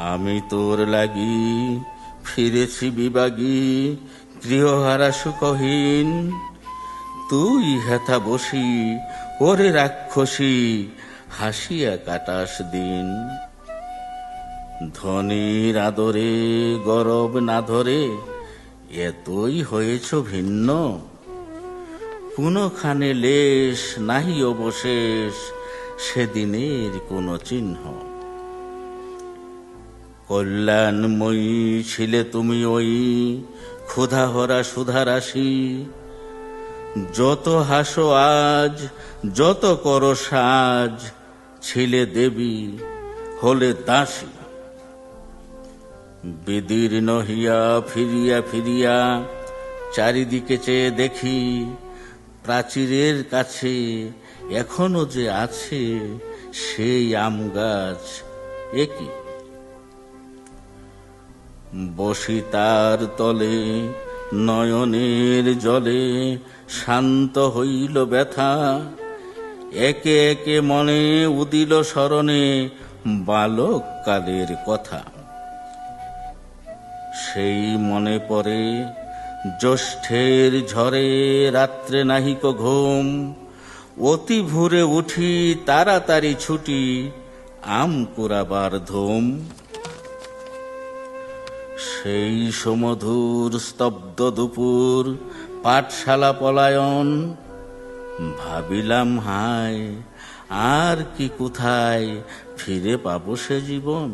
আমি তোর লাগি ফিরেছি বিবাগী, গৃহহারা সুখহীন। তুই হেথা বসি ওরে রাক্ষসী, হাসিয়া কাটাস দিন। ধনীর আদরে গরব না ধরে এতই হয়েছ ভিন্ন, কোনখানে লেশ নাহি অবশেষ সেদিনের কোন চিহ্ন। কল্যাণময়ী ছিলে তুমি ওই ক্ষুধাহরা সুধারাশি, যত হাসো আজ যত করো সাজ, ছিলে দেবী হলে দাসী। বিদীর্ণ হইয়া ফিরিয়া ফিরিয়া চারিদিকে চেয়ে দেখি, প্রাচীরের কাছে এখনো যে আছে সেই আম গাছ। একই বসি তার তলে নয়নের জলে, শান্ত হইল ব্যথা। একে একে মনে উদিল স্মরণে বালক কালের কথা। সেই মনে পড়ে জ্যৈষ্ঠের ঝড়ে রাত্রে নাহিক ঘুম, অতি ভোরে উঠি তাড়াতাড়ি ছুটি আম কুড়াবার ধুম। সেই সমধুর স্তব্ধ দুপুর পাঠশালা পলায়ন, ভাবিলাম হায় আর কি কোথায় ফিরে পাবো সে জীবন।